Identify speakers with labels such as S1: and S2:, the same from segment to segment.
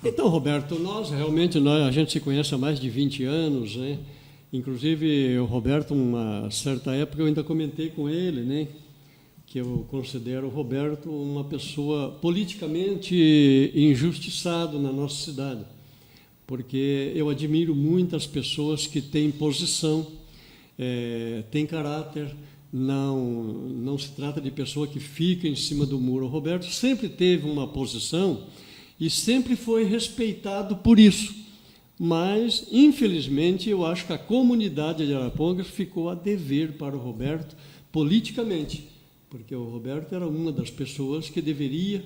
S1: Então, Roberto, a gente se conhece há mais de 20 anos, né? Inclusive, o Roberto, uma certa época, eu ainda comentei com ele, né? Que eu considero o Roberto uma pessoa politicamente injustiçado na nossa cidade, porque eu admiro muitas pessoas que têm posição, têm caráter, não se trata de pessoa que fica em cima do muro. O Roberto sempre teve uma posição e sempre foi respeitado por isso. Mas, infelizmente, eu acho que a comunidade de Arapongas ficou a dever para o Roberto politicamente, porque o Roberto era uma das pessoas que deveria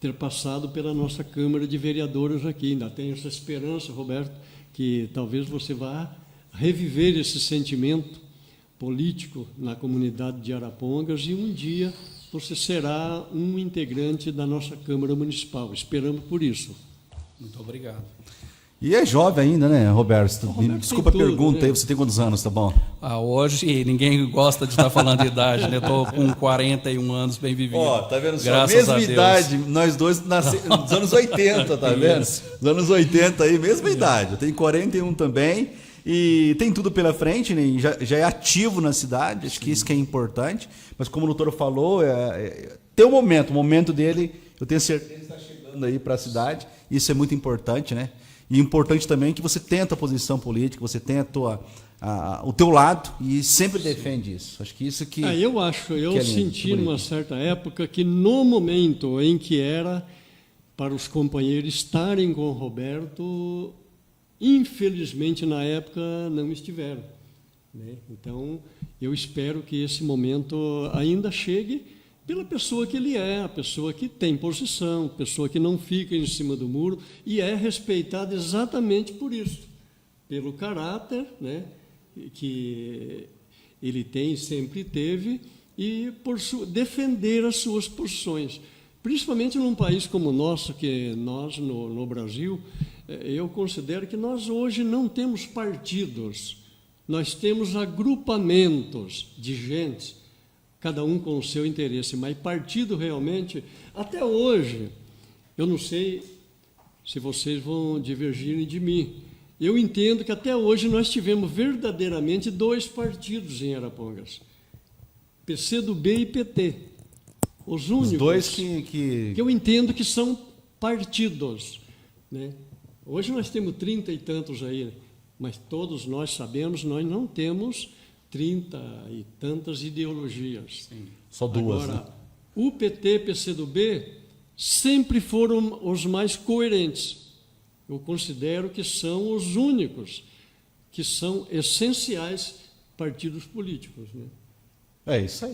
S1: ter passado pela nossa Câmara de Vereadores aqui. Ainda tenho essa esperança, Roberto, que talvez você vá reviver esse sentimento político na comunidade de Arapongas e um dia você será um integrante da nossa Câmara Municipal. Esperamos por isso.
S2: Muito obrigado.
S3: E é jovem ainda, né, Roberto?
S1: Roberto
S3: Desculpa a
S1: tem tudo,
S3: pergunta
S1: né?
S3: aí, você tem quantos anos, tá bom?
S2: Hoje ninguém gosta de estar falando de idade, né? Estou com 41 anos, bem vivido.
S3: Ó, tá vendo só?
S2: Graças
S3: Mesma
S2: a Deus.
S3: idade, nós dois nascemos nos anos 80, tá vendo?
S2: Isso.
S3: Nos anos 80 aí, mesma idade. Eu tenho 41 também e tem tudo pela frente, né? E já é ativo na cidade, acho que isso que é importante. Mas como o doutor falou, tem o momento dele, eu tenho certeza que está chegando aí para a cidade. Isso é muito importante, né? E importante também que você tenha a tua posição política, você tenha o teu lado e sempre defende isso. Acho que isso que...
S1: Eu senti numa certa época que no momento em que era para os companheiros estarem com o Roberto, infelizmente na época não estiveram, né? Então, eu espero que esse momento ainda chegue pela pessoa que ele é, a pessoa que tem posição, a pessoa que não fica em cima do muro e é respeitada exatamente por isso, pelo caráter, né, que ele tem, sempre teve, e por defender as suas posições. Principalmente num país como o nosso, que nós, no Brasil, eu considero que nós hoje não temos partidos, nós temos agrupamentos de gente, cada um com o seu interesse, mas partido realmente, até hoje, eu não sei se vocês vão divergir de mim, eu entendo que até hoje nós tivemos verdadeiramente dois partidos em Arapongas, PCdoB e PT, os únicos.
S3: Os dois
S1: que eu entendo que são partidos, né? Hoje nós temos 30 e tantos aí, mas todos nós sabemos, nós não temos 30 e tantas ideologias.
S3: Sim, só duas.
S1: Agora,
S3: né?
S1: o PT e PCdoB sempre foram os mais coerentes. Eu considero que são os únicos que são essenciais partidos políticos, né?
S3: É isso aí.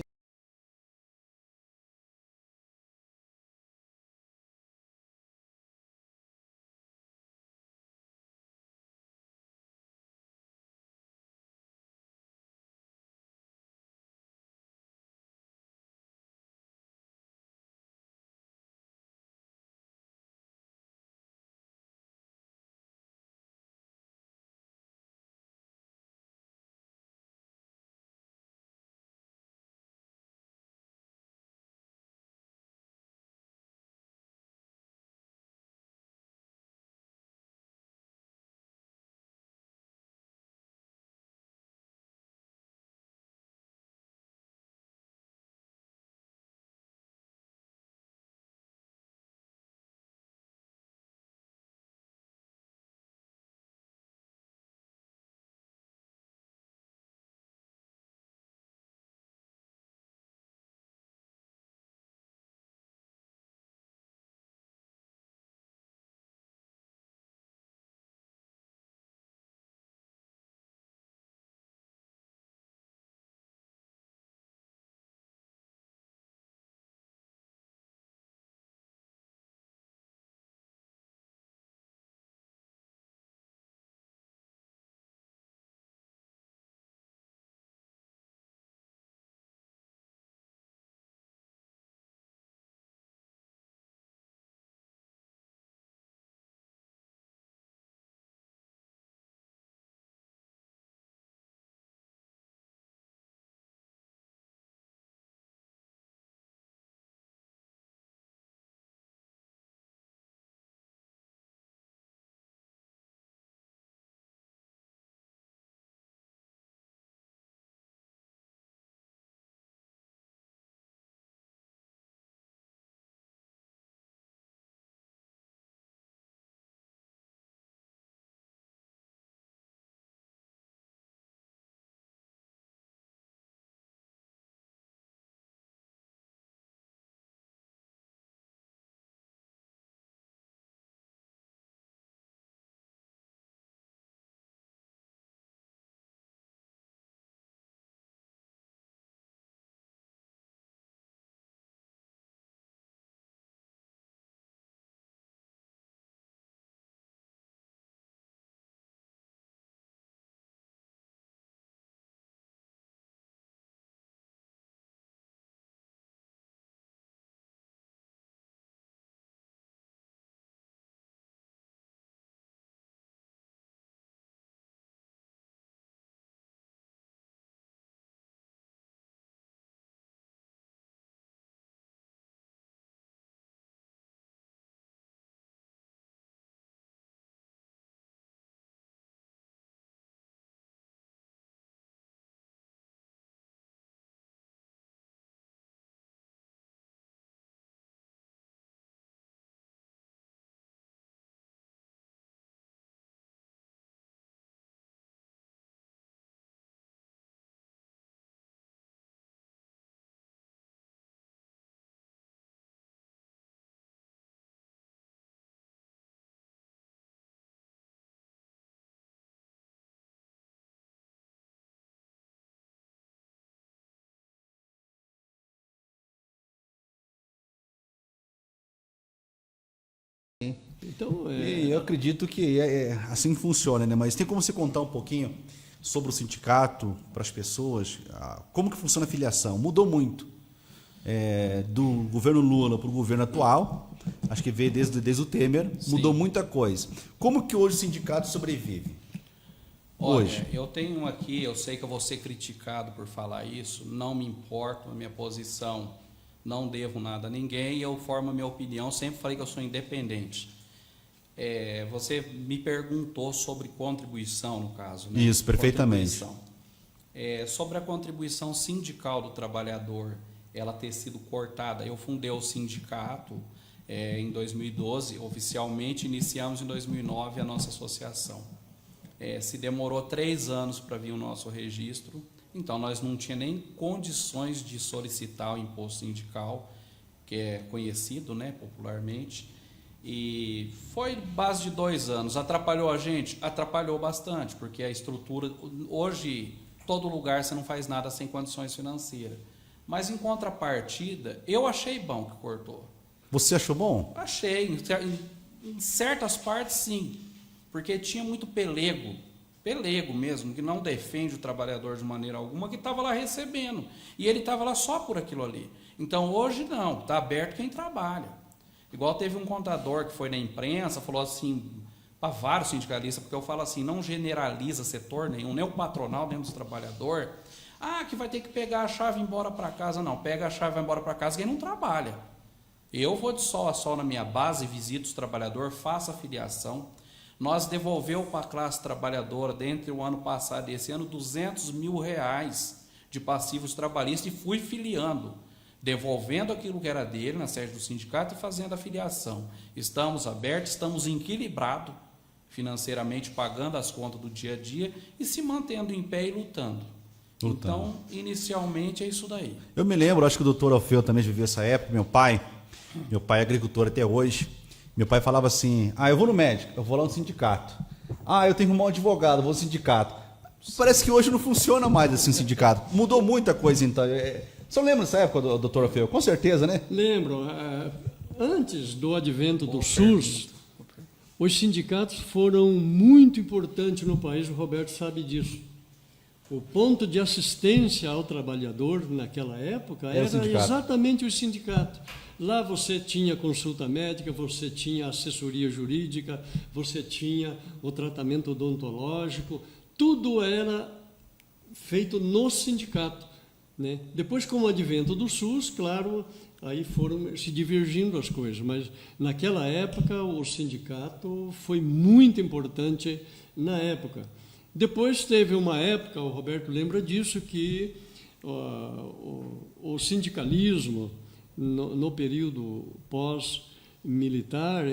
S1: Então,
S3: E eu acredito que assim funciona, né? Mas tem como você contar um pouquinho sobre o sindicato para as pessoas? Como que funciona a filiação? Mudou muito do governo Lula para o governo atual. Acho que veio desde o Temer.
S2: Sim.
S3: Mudou muita coisa. Como que hoje o sindicato sobrevive?
S2: Olha,
S3: Hoje.
S2: eu tenho aqui, eu sei que eu vou ser criticado por falar isso, não me importo, a minha posição, não devo nada a ninguém, eu formo a minha opinião, sempre falei que eu sou independente. Você me perguntou sobre contribuição, no caso, né?
S3: Isso, perfeitamente.
S2: Sobre a contribuição sindical do trabalhador, ela ter sido cortada, eu fundei o sindicato em 2012, oficialmente iniciamos em 2009 a nossa associação. Se demorou 3 anos para vir o nosso registro, então nós não tínhamos nem condições de solicitar o imposto sindical, que é conhecido, né, popularmente, e foi base de 2 anos. Atrapalhou a gente? Atrapalhou bastante, porque a estrutura, hoje, todo lugar você não faz nada sem condições financeiras, mas em contrapartida, eu achei bom que cortou.
S3: Você achou bom?
S2: Achei, em certas partes sim, porque tinha muito pelego mesmo, que não defende o trabalhador de maneira alguma, que estava lá recebendo, e ele estava lá só por aquilo ali. Então hoje não, está aberto quem trabalha. Igual teve um contador que foi na imprensa, falou assim, para vários sindicalistas, porque eu falo assim, não generaliza setor nenhum, nem o patronal, nem o trabalhador, que vai ter que pegar a chave e ir embora para casa. Não, pega a chave e vai embora para casa, quem não trabalha. Eu vou de sol a sol na minha base, visito os trabalhadores, faço a filiação. Nós devolveu para a classe trabalhadora, dentre o ano passado e esse ano, R$200 mil de passivos trabalhistas e fui filiando, devolvendo aquilo que era dele na sede do sindicato e fazendo a filiação. Estamos abertos, estamos equilibrados financeiramente, pagando as contas do dia a dia e se mantendo em pé e lutando. Então, inicialmente é isso daí.
S3: Eu me lembro, acho que o doutor Alfeu também viveu essa época, meu pai é agricultor até hoje. Meu pai falava assim, eu vou no médico, eu vou lá no sindicato. Eu tenho que arrumar um advogado, eu vou no sindicato. Parece que hoje não funciona mais assim o sindicato. Mudou muita coisa, então. Você lembra dessa época, doutor Alfeu? Com certeza, né?
S1: Lembro. Antes do advento do SUS, os sindicatos foram muito importantes no país, o Roberto sabe disso. O ponto de assistência ao trabalhador naquela época era exatamente o sindicato. Lá você tinha consulta médica, você tinha assessoria jurídica, você tinha o tratamento odontológico, tudo era feito no sindicato, né? Depois, com o advento do SUS, claro, aí foram se divergindo as coisas, mas naquela época o sindicato foi muito importante na época. Depois teve uma época, o Roberto lembra disso, que o sindicalismo, no período pós-militar,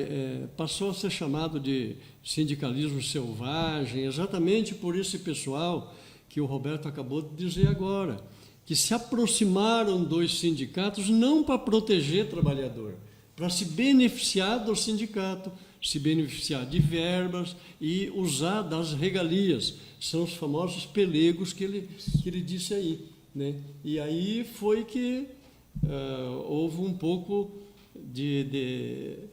S1: passou a ser chamado de sindicalismo selvagem, exatamente por esse pessoal que o Roberto acabou de dizer agora, que se aproximaram dos sindicatos não para proteger o trabalhador, para se beneficiar do sindicato, se beneficiar de verbas e usar das regalias. São os famosos pelegos que ele disse aí, né? E aí foi que houve um pouco de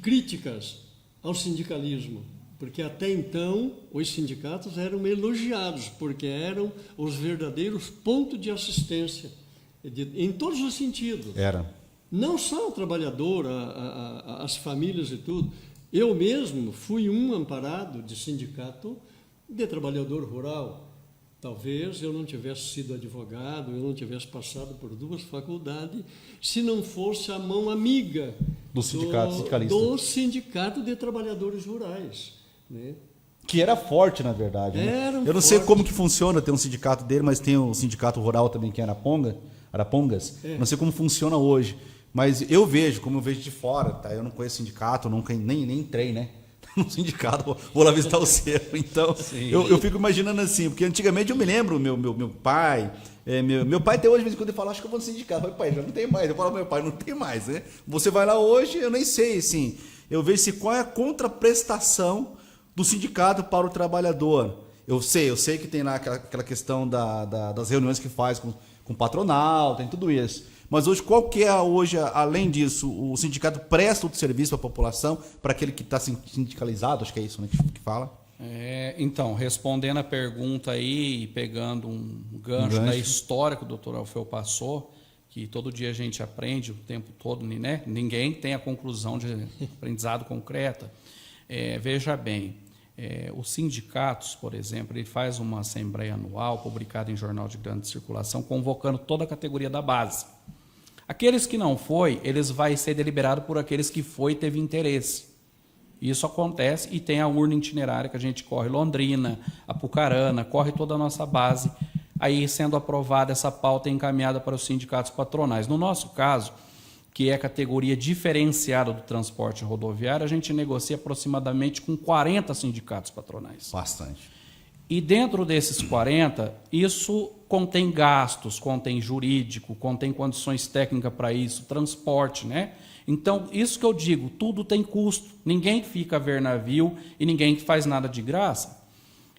S1: críticas ao sindicalismo, porque até então os sindicatos eram elogiados, porque eram os verdadeiros pontos de assistência, em todos os sentidos.
S3: Era.
S1: Não só o trabalhador, as famílias e tudo. Eu mesmo fui um amparado de sindicato de trabalhador rural. Talvez eu não tivesse sido advogado, eu não tivesse passado por 2 faculdades, se não fosse a mão amiga
S3: do sindicato
S1: de trabalhadores rurais, né?
S3: Que era forte, na verdade. Né? Eu não sei como que funciona ter um sindicato dele, mas tem um sindicato rural também, que é Arapongas. Não sei como funciona hoje. Mas eu vejo, como eu vejo de fora, tá? Eu não conheço sindicato, nunca nem entrei, né? No sindicato, vou lá visitar o seu. Então, eu fico imaginando assim, porque antigamente eu me lembro, meu pai, meu pai até hoje, de vez em quando ele fala, acho que eu vou no sindicato. Eu falo, pai, já não tem mais. Eu falo, meu pai, não tem mais, né? Você vai lá hoje, eu nem sei, assim, eu vejo assim, qual é a contraprestação do sindicato para o trabalhador. Eu sei que tem lá aquela questão das reuniões que faz com o patronal, tem tudo isso. Mas hoje, qual que é hoje, além disso, o sindicato presta outro serviço para a população, para aquele que está sindicalizado, acho que é isso, né, que fala?
S2: Então, respondendo a pergunta aí, pegando um gancho da história que o doutor Alfeu passou, que todo dia a gente aprende o tempo todo, né? Ninguém tem a conclusão de aprendizado concreta. Veja bem, os sindicatos, por exemplo, ele faz uma assembleia anual, publicada em jornal de grande circulação, convocando toda a categoria da base. Aqueles que não foi, eles vai ser deliberado por aqueles que foi e teve interesse. Isso acontece e tem a urna itinerária que a gente corre Londrina, Apucarana, corre toda a nossa base, aí sendo aprovada essa pauta encaminhada para os sindicatos patronais. No nosso caso, que é a categoria diferenciada do transporte rodoviário, a gente negocia aproximadamente com 40 sindicatos patronais.
S3: Bastante.
S2: E dentro desses 40, isso contém gastos, contém jurídico, contém condições técnicas para isso, transporte, né? Então, isso que eu digo, tudo tem custo. Ninguém fica a ver navio e ninguém faz nada de graça.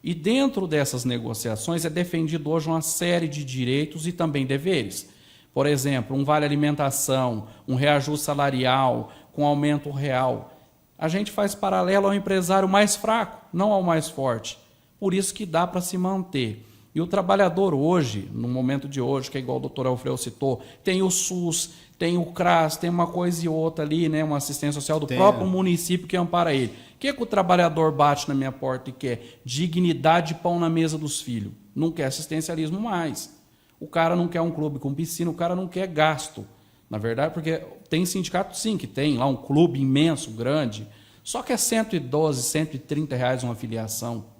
S2: E dentro dessas negociações é defendido hoje uma série de direitos e também deveres. Por exemplo, um vale alimentação, um reajuste salarial, com aumento real. A gente faz paralelo ao empresário mais fraco, não ao mais forte. Por isso que dá para se manter. E o trabalhador hoje, no momento de hoje, que é igual o doutor Alfredo citou, tem o SUS, tem o CRAS, tem uma coisa e outra ali, né, uma assistência social do próprio município que ampara ele. O que o trabalhador bate na minha porta e quer? Dignidade e pão na mesa dos filhos. Não quer assistencialismo mais. O cara não quer um clube com piscina, o cara não quer gasto. Na verdade, porque tem sindicato, sim, que tem lá um clube imenso, grande, só que é 112, 130 reais uma filiação.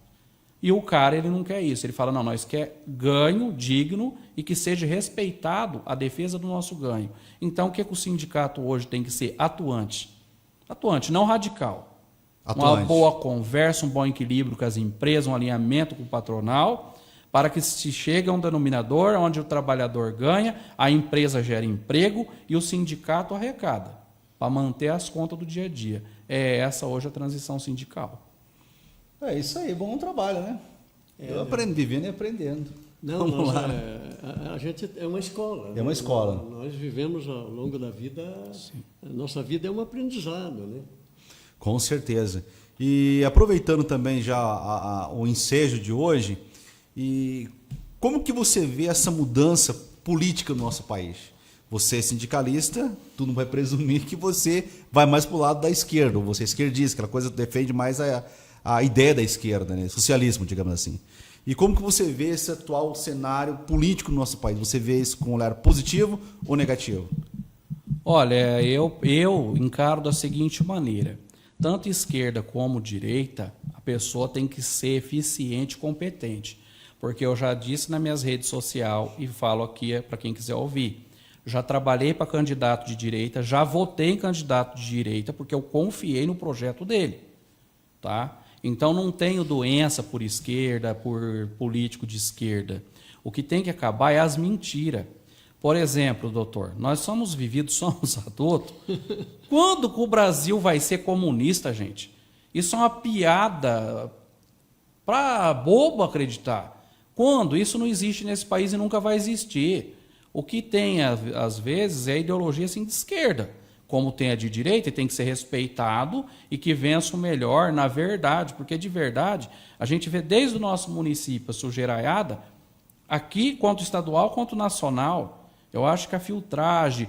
S2: E o cara, ele não quer isso. Ele fala, não, nós quer ganho digno e que seja respeitado a defesa do nosso ganho. Então, o que o sindicato hoje tem que ser? Atuante. Atuante, não radical. Atuante. Uma boa conversa, um bom equilíbrio com as empresas, um alinhamento com o patronal, para que se chegue a um denominador onde o trabalhador ganha, a empresa gera emprego e o sindicato arrecada, para manter as contas do dia a dia. É essa hoje a transição sindical.
S3: É isso aí, bom trabalho, né? Eu aprendo vivendo e aprendendo.
S1: Não,
S3: Vamos lá.
S1: A gente é uma escola.
S3: É uma escola.
S1: Nós vivemos ao longo da vida, a nossa vida é um aprendizado, né?
S3: Com certeza. E aproveitando também já o ensejo de hoje, e como que você vê essa mudança política no nosso país? Você é sindicalista, tu não vai presumir que você vai mais para o lado da esquerda, ou você é esquerdista, aquela coisa que defende mais a ideia da esquerda, né? Socialismo, digamos assim. E como que você vê esse atual cenário político no nosso país? Você vê isso com um olhar positivo ou negativo?
S2: Olha, eu encaro da seguinte maneira. Tanto esquerda como direita, a pessoa tem que ser eficiente e competente. Porque eu já disse nas minhas redes sociais e falo aqui para quem quiser ouvir. Já trabalhei para candidato de direita, já votei em candidato de direita porque eu confiei no projeto dele. Tá? Então, não tenho doença por esquerda, por político de esquerda. O que tem que acabar é as mentiras. Por exemplo, doutor, nós somos adultos. Quando que o Brasil vai ser comunista, gente? Isso é uma piada para bobo acreditar. Quando? Isso não existe nesse país e nunca vai existir. O que tem, às vezes, é a ideologia assim, de esquerda. Como tem a de direita, e tem que ser respeitado e que vença o melhor na verdade, porque de verdade a gente vê desde o nosso município a sujeiraiada, aqui quanto estadual quanto nacional. Eu acho que a filtragem,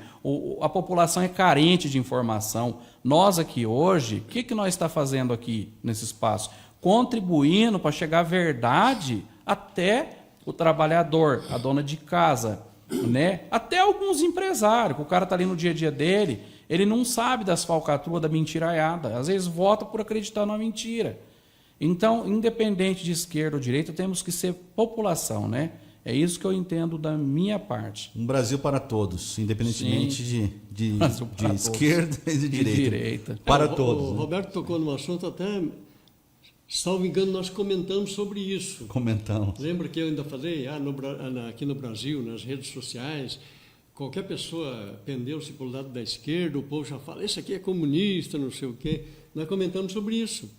S2: a população é carente de informação. Nós aqui hoje, o que nós está fazendo aqui nesse espaço? Contribuindo para chegar a verdade até o trabalhador, a dona de casa, né? Até alguns empresários, que o cara está ali no dia a dia dele, ele não sabe das falcatruas da mentiraiada. Às vezes vota por acreditar numa mentira. Então, independente de esquerda ou direita, temos que ser população, né? É isso que eu entendo da minha parte.
S3: Um Brasil para todos, independentemente de esquerda e de direita. Para todos.
S1: O Roberto tocou num assunto até, salvo engano, nós comentamos sobre isso.
S3: Comentamos.
S1: Lembra que eu ainda falei, aqui no Brasil, nas redes sociais, qualquer pessoa pendeu-se para o lado da esquerda, o povo já fala, esse aqui é comunista, não sei o quê. Nós comentamos sobre isso,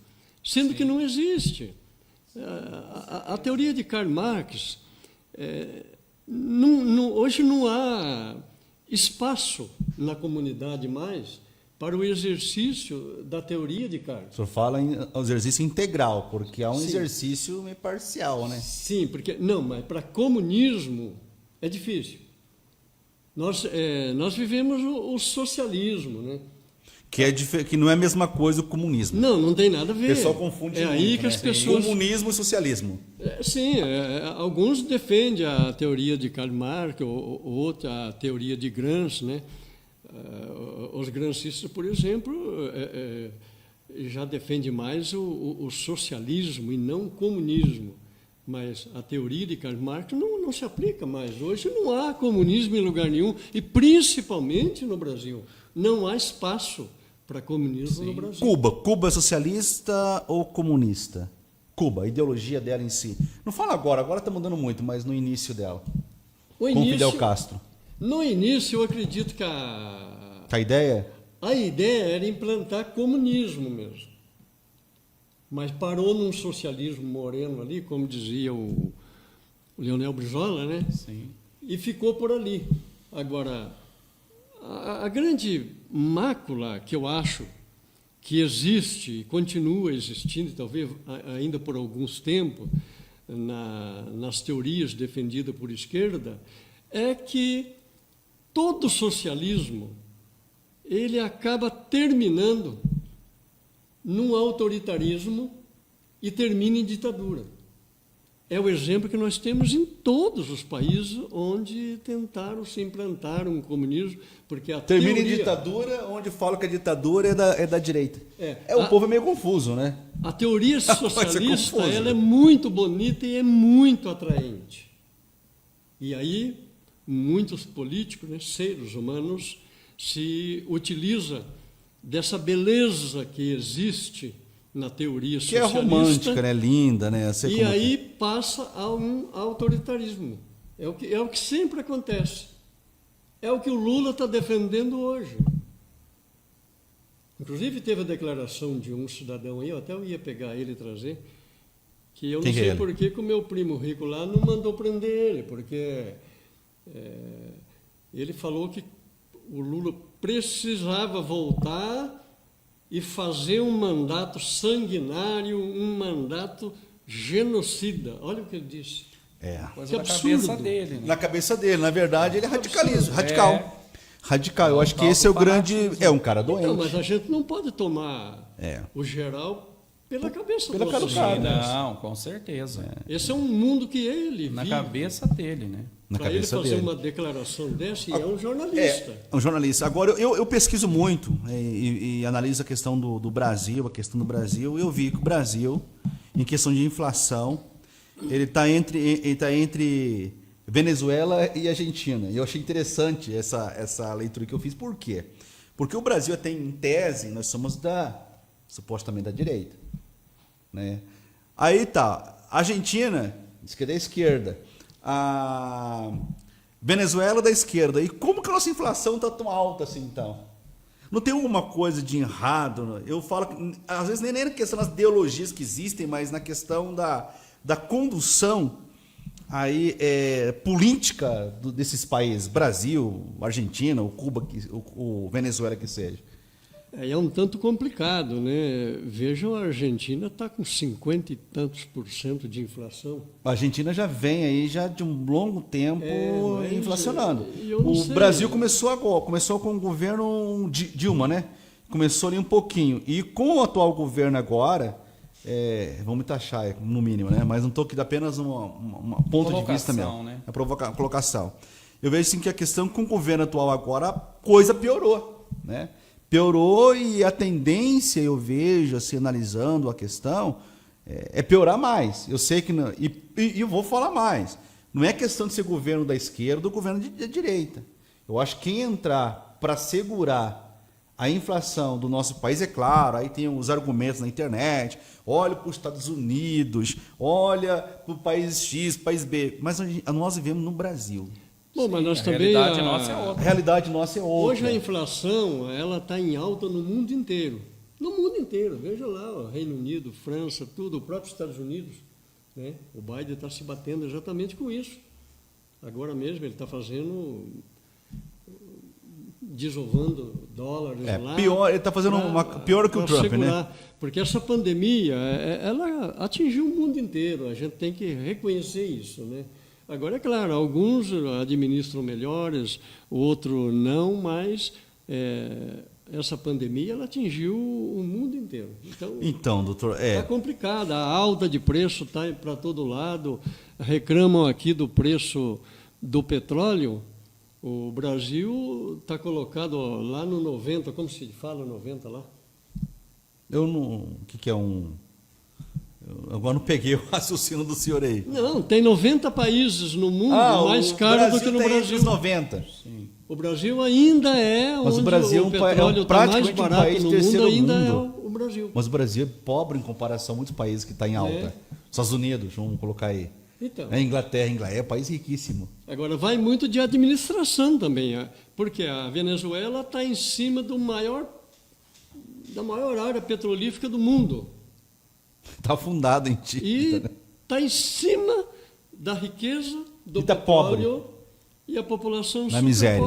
S1: sendo que não existe. A teoria de Karl Marx, hoje não há espaço na comunidade mais para o exercício da teoria de Carlos.
S3: O senhor fala em exercício integral, porque há um
S1: Sim.
S3: exercício meio parcial, né?
S1: Sim, porque não, mas para comunismo é difícil. Nós vivemos o socialismo, né?
S3: Que não é a mesma coisa o comunismo.
S1: Não tem nada a ver.
S3: O pessoal confunde muito,
S1: aí que
S3: né?
S1: as pessoas.
S3: Comunismo e socialismo.
S1: Sim, alguns defendem a teoria de Karl Marx, ou outra a teoria de Gramsci, né? Os gramscistas, por exemplo, já defendem mais o socialismo e não o comunismo. Mas a teoria de Karl Marx não se aplica mais. Hoje não há comunismo em lugar nenhum, e principalmente no Brasil. Não há espaço para comunismo no Brasil.
S3: Cuba é socialista ou comunista? Cuba, a ideologia dela em si. Não fala agora está mudando muito, mas no início dela. Com Fidel Castro.
S1: No início, eu acredito que
S3: A ideia?
S1: a ideia era implantar comunismo mesmo. Mas parou num socialismo moreno ali, como dizia o Leonel Brizola, né?
S2: Sim.
S1: E ficou por ali. Agora, a grande mácula que eu acho que existe e continua existindo, talvez ainda por alguns tempos, nas teorias defendidas por esquerda, é que todo socialismo ele acaba terminando num autoritarismo e termina em ditadura. É o exemplo que nós temos em todos os países onde tentaram se implantar um comunismo, porque a
S3: Termina
S1: teoria,
S3: em ditadura, onde falam que a ditadura é da direita. O
S1: a-
S3: povo é meio confuso, né?
S1: A teoria
S3: ser
S1: socialista
S3: confuso.
S1: ela é muito bonita e é muito atraente. E aí muitos políticos, né, seres humanos, se utilizam dessa beleza que existe na teoria
S3: Que é
S1: socialista.
S3: romântica, né? Linda, né?
S1: E aí passa a um autoritarismo. É o que sempre acontece. É o que o Lula está defendendo hoje. Inclusive, teve a declaração de um cidadão aí, eu até ia pegar ele e trazer, que eu não sei por que o meu primo rico lá não mandou prender ele, porque ele falou que o Lula precisava voltar e fazer um mandato sanguinário, um mandato genocida. Olha o que ele disse.
S2: Coisa
S1: Que
S2: da
S1: absurdo.
S2: cabeça dele, né?
S3: Na cabeça dele, na verdade, ele é
S1: absurdo.
S3: radical. Radical. Eu acho que esse é o grande... É um cara doente.
S1: Não, mas a gente não pode tomar o geral pela cabeça
S3: Pela
S1: do
S3: cara do
S1: nosso
S3: cara,
S1: cidadão.
S3: né?
S2: Não, com certeza.
S1: Esse é um mundo que ele
S2: Na
S1: vive.
S2: cabeça dele, né?
S3: Na
S1: Para ele
S3: cabeça
S1: fazer
S3: dele.
S1: uma declaração dessa, e é um jornalista.
S3: É um jornalista. Agora, eu pesquiso muito e analiso a questão do Brasil, a questão do Brasil. Eu vi que o Brasil, em questão de inflação, ele está entre Venezuela e Argentina. E eu achei interessante essa leitura que eu fiz. Por quê? Porque o Brasil até em tese, nós somos supostamente da direita. Né? Aí tá, a Argentina, diz que é da esquerda. A Venezuela da esquerda. E como que a nossa inflação está tão alta assim, então? Não tem alguma coisa de errado? Eu falo que, às vezes, nem na questão das ideologias que existem, mas na questão da condução aí, política desses países, Brasil, Argentina, o Cuba, o Venezuela que seja.
S1: É um tanto complicado, né? Vejam, a Argentina está com 50 e tantos % de inflação.
S3: A Argentina já vem aí já de um longo tempo
S1: mas
S3: inflacionando.
S1: eu não
S3: O
S1: sei.
S3: Brasil começou com o governo Dilma, né? Começou ali um pouquinho. E com o atual governo agora, vamos me taxar, no mínimo, né? Mas não estou aqui dando apenas uma ponto de vista mesmo.
S2: Né?
S3: A colocação. Eu vejo assim que a questão com o governo atual agora, a coisa piorou, né? Piorou, e a tendência, eu vejo, assim, analisando a questão, é piorar mais. Eu sei que não, e eu vou falar mais. Não é questão de ser governo da esquerda ou governo da direita. Eu acho que quem entrar para segurar a inflação do nosso país, é claro, aí tem os argumentos na internet, olha para os Estados Unidos, olha para o país X, país B, mas nós vivemos no Brasil.
S1: Bom, mas nós
S2: a
S1: também...
S2: realidade nossa é
S3: A
S2: outra.
S3: realidade nossa é outra.
S1: Hoje a inflação ela está em alta no mundo inteiro. No mundo inteiro. Veja lá, o Reino Unido, França, tudo, o próprio Estados Unidos. Né? O Biden está se batendo exatamente com isso. Agora mesmo ele está fazendo desovando dólares lá.
S3: Pior, ele está fazendo pior que o Trump,
S1: segurar,
S3: né?
S1: Porque essa pandemia, ela atingiu o mundo inteiro, a gente tem que reconhecer isso, né? Agora, é claro, alguns administram melhores, outros não, mas essa pandemia ela atingiu o mundo inteiro.
S3: Então, doutor,
S1: está complicado, a alta de preço está para todo lado, reclamam aqui do preço do petróleo. O Brasil está colocado lá no 90, como se fala 90 lá?
S3: O que é um... Agora não peguei o raciocínio do senhor aí.
S1: Não, tem 90 países no mundo mais caro do que no Brasil.
S3: 90.
S1: Sim. O Brasil ainda é
S3: mas
S1: onde
S3: o Brasil
S1: o petróleo está mais barato no mundo, ainda é o Brasil.
S3: Mas o Brasil é pobre em comparação a muitos países que estão em alta. Estados Unidos, vamos colocar aí.
S1: Então,
S3: a Inglaterra é um país riquíssimo.
S1: Agora, vai muito de administração também, porque a Venezuela está em cima da maior área petrolífera do mundo.
S3: Está afundado em ti.
S1: E está em cima da riqueza do petróleo e a população
S3: na miséria.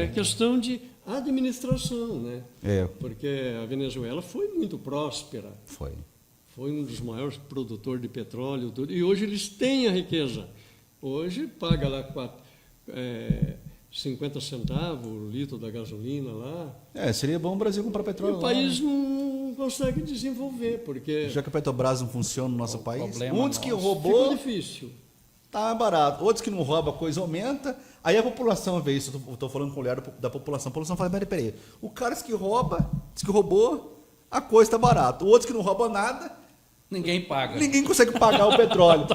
S1: É questão de administração, né? Porque a Venezuela foi muito próspera. Foi um dos maiores produtores de petróleo, e hoje eles têm a riqueza. Hoje paga lá 50 centavos o litro da gasolina lá.
S3: Seria bom o Brasil comprar petróleo.
S1: E o país não consegue desenvolver, porque...
S3: Já que a Petrobras não funciona no nosso país, muitos que
S1: Ficou
S3: roubou...
S1: difícil.
S3: Tá barato. Outros que não roubam, a coisa aumenta. Aí a população vê isso. Eu estou falando com o olhar da população. A população fala, peraí. O cara que roubou, a coisa está barata. Outros que não roubam nada...
S2: Ninguém paga.
S3: Ninguém consegue pagar o petróleo.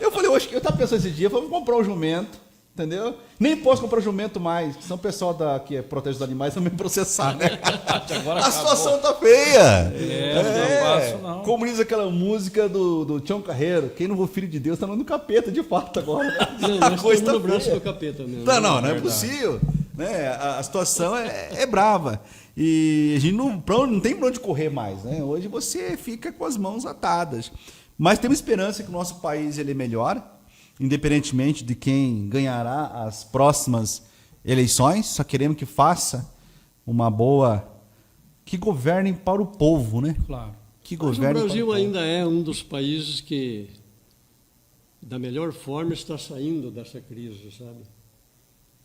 S3: Eu falei, eu estava pensando esse dia, vamos comprar um jumento, entendeu? Nem posso comprar jumento mais, senão o pessoal que protege os animais vai me processar, né? A situação tá feia.
S2: Não faço, não.
S3: Como diz aquela música do Tião Carreiro, quem não for filho de Deus está no capeta, de fato, agora. Né?
S1: Não, a coisa tá no braço do capeta mesmo.
S3: Não é possível. Né? A situação é brava. E a gente não tem para onde correr mais, né? Hoje você fica com as mãos atadas. Mas temos esperança que o nosso país ele melhore, independentemente de quem ganhará as próximas eleições. Só queremos que faça uma boa... que governe para o povo, né?
S2: Claro.
S1: Mas o Brasil ainda é um dos países que, da melhor forma, está saindo dessa crise, sabe?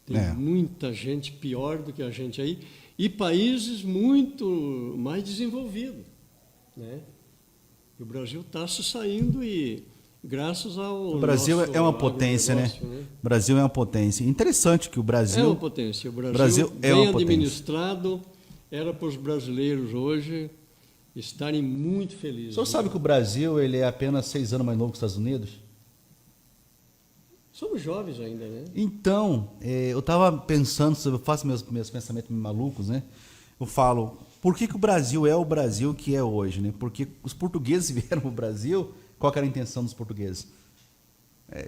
S1: Tem muita gente pior do que a gente aí. E países muito mais desenvolvidos, né? O Brasil está se saindo e graças ao
S3: o Brasil é uma potência, né? O Brasil é uma potência. Interessante que o Brasil...
S1: É uma potência. O Brasil bem administrado, era para os brasileiros hoje estarem muito felizes.
S3: O senhor sabe que o Brasil ele é apenas 6 anos mais novo que os Estados Unidos?
S1: Somos jovens ainda, né?
S3: Então, eu estava pensando, eu faço meus pensamentos malucos, né? Eu falo, por que o Brasil é o Brasil que é hoje, né? Porque os portugueses vieram para o Brasil, qual era a intenção dos portugueses?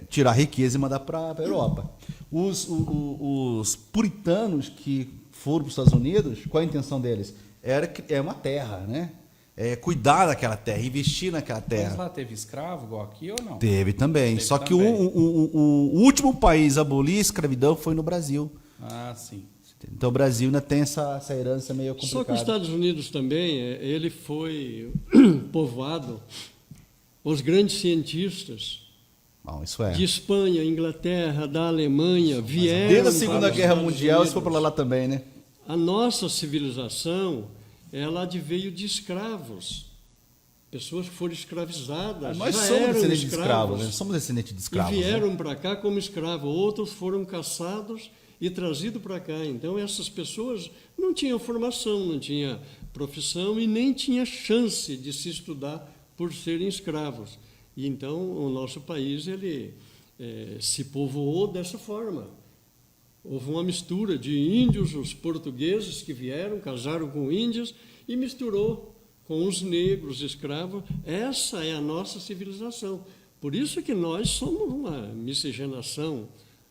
S3: Tirar a riqueza e mandar para a Europa. Os puritanos que foram para os Estados Unidos, qual a intenção deles? É uma terra, né? Cuidar daquela terra, investir naquela terra.
S2: Mas lá teve escravo igual aqui ou não?
S3: Teve também. Só que o último país a abolir a escravidão foi no Brasil.
S2: Ah, sim.
S3: Então o Brasil ainda tem essa herança meio complicada.
S1: Só que os Estados Unidos também, ele foi povoado, os grandes cientistas
S3: Bom, isso
S1: de Espanha, Inglaterra, da Alemanha, vieram...
S3: Desde a Segunda Guerra Mundial, isso foi para lá também, né?
S1: A nossa civilização... ela adveio de escravos, pessoas que foram escravizadas.
S3: Nós somos descendentes de escravos, né? Somos descendentes de escravos.
S1: E vieram para cá como escravos, outros foram caçados e trazidos para cá. Então, essas pessoas não tinham formação, não tinham profissão e nem tinham chance de se estudar por serem escravos. E então, o nosso país ele se povoou dessa forma. Houve uma mistura de índios, os portugueses que vieram, casaram com índios e misturou com os negros escravos. Essa é a nossa civilização. Por isso que nós somos uma miscigenação.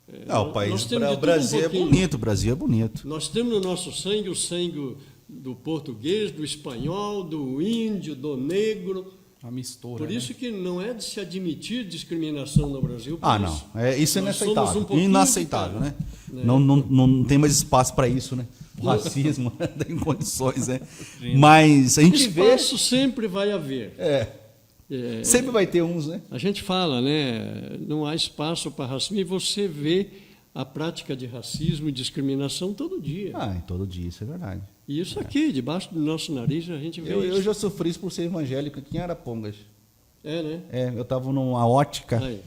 S3: O Brasil é bonito, o Brasil é bonito.
S1: Nós temos no nosso sangue o sangue do português, do espanhol, do índio, do negro.
S2: A mistura.
S1: Por
S2: né?
S1: isso que não é de se admitir discriminação no Brasil.
S3: Ah, não. Isso é
S1: nós somos
S3: inaceitável.
S1: pouquinho
S3: Inaceitável,
S1: de
S3: né?
S1: cada, né?
S3: Não tem mais espaço para isso, né? O racismo tem condições, né? Mas a gente vê.
S1: Espaço sempre vai haver.
S3: Sempre vai ter uns, né?
S1: A gente fala, né? Não há espaço para racismo, e você vê a prática de racismo e discriminação todo dia.
S3: Todo dia, isso é verdade.
S1: E isso aqui, debaixo do nosso nariz, a gente vê
S3: Eu
S1: isso.
S3: já sofri isso por ser evangélico aqui em Arapongas.
S1: Né?
S3: Eu estava numa ótica,
S1: Aí.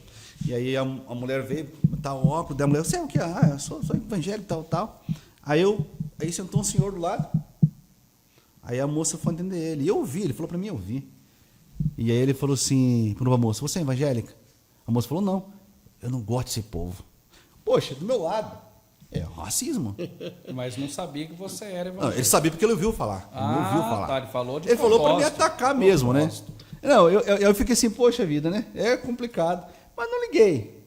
S3: e aí a mulher veio, tá o óculos da mulher, você é o quê? Eu sou evangélico, tal. Aí sentou um senhor do lado, aí a moça foi atender ele, e eu ouvi, ele falou para mim, eu vi. E aí ele falou assim, para a moça, você é evangélica? A moça falou, não, eu não gosto desse povo. Poxa, do meu lado. É racismo.
S2: Mas não sabia que você era
S3: Não,
S2: evangélico.
S3: ele sabia porque ele ouviu falar.
S2: Tá, ele falou de
S3: Ele falou para me
S2: propósito.
S3: atacar mesmo, né? Não, eu fiquei assim, poxa vida, né? É complicado. Mas não liguei.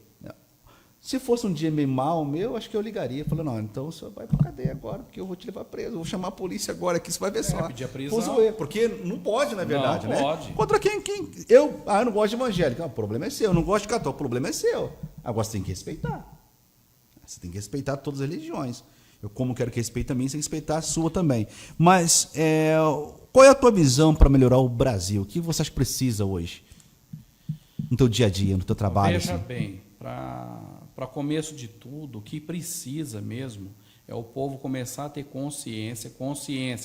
S3: Se fosse um dia meio mal meu, acho que eu ligaria. Falei, não, então o senhor vai para cadeia agora, porque eu vou te levar preso. Eu vou chamar a polícia agora aqui, você vai ver só.
S2: pedir a prisão.
S3: Porque não pode, na verdade,
S2: Não
S3: né?
S2: pode.
S3: Contra quem? Eu não gosto de evangélico. O problema é seu. Eu não gosto de católico. O problema é seu. Agora você tem que respeitar. Você tem que respeitar todas as religiões. Eu, como quero que respeite também, você tem que respeitar a sua também. Mas qual é a tua visão para melhorar o Brasil? O que você acha que precisa hoje? No teu dia a dia, no teu trabalho?
S2: Veja
S3: assim?
S2: bem, para começo de tudo, o que precisa mesmo é o povo começar a ter consciência,